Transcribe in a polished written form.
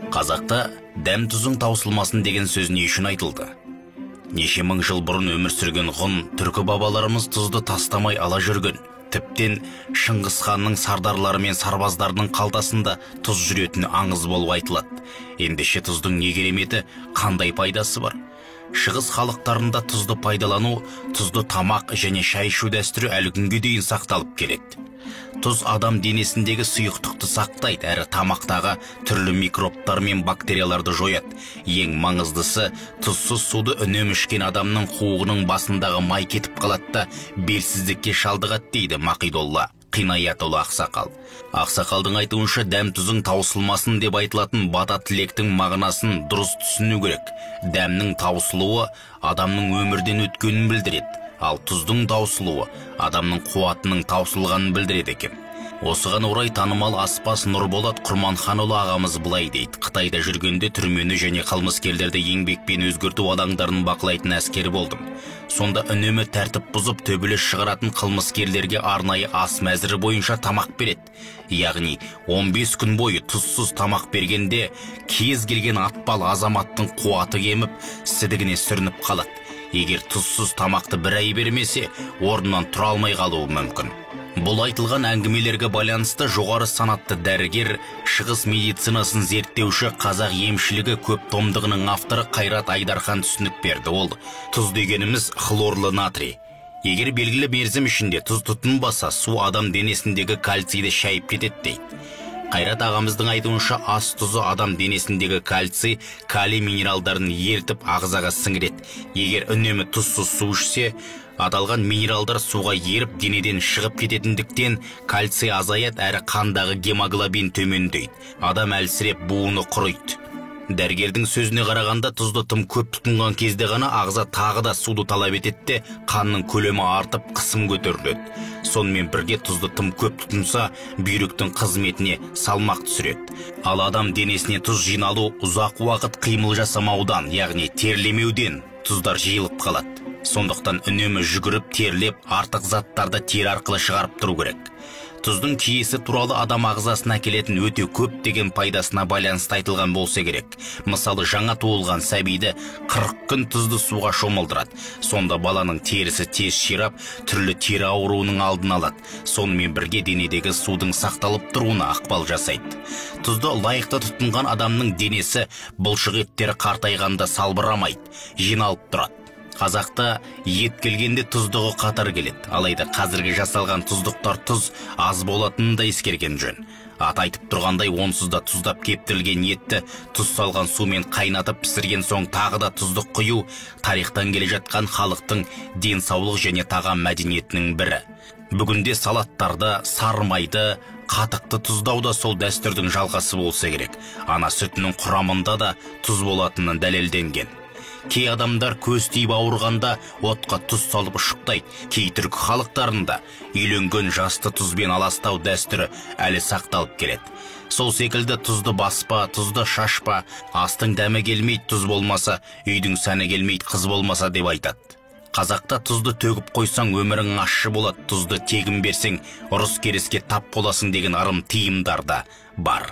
Қазақта дәм тұзың таусылмасын деген сөз не үшін айтылды? Неше мың жыл бұрын өмір сүрген ғұн түркі бабаларымыз тұзды тастамай ала жүрген. Тіптен Шыңғыс ханның сардарлары мен сарбаздарының қалтасында тұз жүретіні аңыз болып айтылады. Ендеше тұздың не кереметі, қандай пайдасы бар? Шығыс халықтарында тұзды пайдалану, тұзды тамақ және шай ішу дәстүрі әлі күнге дейін сақталып келеді. Тұз адам денесіндегі сұйықтықты сақтайды, әрі тамақтағы түрлі микробтар мен бактерияларды жояды. Ең маңыздысы, тұзсыз суды үнемі ішкен адамның қуығының басындағы май кетіп қалады да белсіздікке шалдығады дейді Мақидолла Қинаятұлы ақсақал. Ақсақалдың айтуынша дәм тұзың таусылмасын деп айтылатын бата тілектің мағынасын дұрыс түсіну керек. Дәмнің таусылуы адамның өмірден өткенін білдіреді, ал тұздың таусылуы адамның қуатының таусылғанын білдіреді екен. Осыған орай танымал аспаз Нұрболат Құрманханұлы ағамыз былай дейді: Қытайда жүргенде түрмені және қылмыскерлерді еңбекпен өзгерту алаңдарын бақылайтын әскері болдым. Сонда үнемі тәртіп бұзып төбелес шығаратын қылмыскерлерге арнайы ас мәзірі бойынша тамақ береді. Яғни 15 күн бойы тұзсыз тамақ бергенде кез келген атпал азаматтың қуаты кеміп, сідігіне сүрініп қалады. Егер тұзсыз тамақты бір ай бермесе, орнынан тұра алмай қалуы мүмкін. Бұл айтылған әңгімелерге байланысты жоғары санатты дәрігер, шығыс медицинасын зерттеуші қазақ емшілігі көп томдығының авторы Қайрат Айдархан түсінік берді. Ол тұз дегеніміз хлорлы натрий. Егер белгілі мерзім ішінде тұз тұтынбаса, су адам денесіндегі кальцийді шайып кетеді дейді. Қайрат ағамыздың айтуынша ас тұзы адам денесіндегі кальций, калий минералдарын ертіп ағзаға сіңіреді. Егер үнемі тұзсыз су ішсе, аталған минералдар суға еріп денеден шығып кететіндіктен кальций азаяды, әрі қандағы гемоглобин төмендейді. Адам әлсіреп буыны құрайды. Дәрігердің сөзіне қарағанда, тұзды тым көп тұтынған кезде ғана ағза тағы да суды талап етеді, қанның көлемі артып, қысым көтеріледі. Сонымен бірге тұзды тым көп тұтынса, бүйректің қызметіне салмақ түсіреді. Ал адам денесіне тұз жиналу ұзақ уақыт қимыл жасамаудан, яғни терлемеуден тұздар жиылып қалады. Сондықтан үнемі жүгіріп, терлеп, артық заттарды тер арқылы шығарып тұру керек. Тұздың киесі туралы адам ағзасына келетін өте көп деген пайдасына байланысты айтылған болса керек. Мысалы, жаңа туылған сәбиді 40 күн тұзды суға шомылдырады. Сонда баланың терісі тез ширап, түрлі тері ауруының алдын алады. Сонымен бірге денедегі судың сақталып тұруына ықпал жасайды. Тұзды лайықты тұтынған адамның денесі бұлшық еттері қартайғанда салбырамайды, жиналып тұрады. Қазақта ет келгенде тұздығы қатар келеді. Алайда қазіргі жасалған тұздықтар тұз аз болатынын да ескерген жөн. Ат айтып тұрғандай, онсыз да тұздап кептірілген етті тұз салған сумен қайнатып пісірген соң тағы да тұздық құю тарихтан келе жатқан халықтың денсаулық және тағам мәдениетінің бірі. Бүгінде салаттарда сарымайды, қатықты тұздау да сол дәстүрдің жалғасы болса керек. Ана сүтінің құрамында да тұз болатынын дәлелденген. Кей адамдар көз тиіп ауырғанда отқа тұз салып ұшықтайды. Кей түркі халықтарында үйленген жасты тұзбен аластау дәстүрі әлі сақталып келеді. Сол секілді тұзды баспа, тұзды шашпа, астың дәмі келмейді тұз болмаса, үйдің сәні келмейді қыз болмаса деп айтады. Қазақта тұзды төгіп қойсаң өмірің ащы болады, тұзды тегін берсең ұрыс керіске тап боласың деген ырым тиымдар да бар.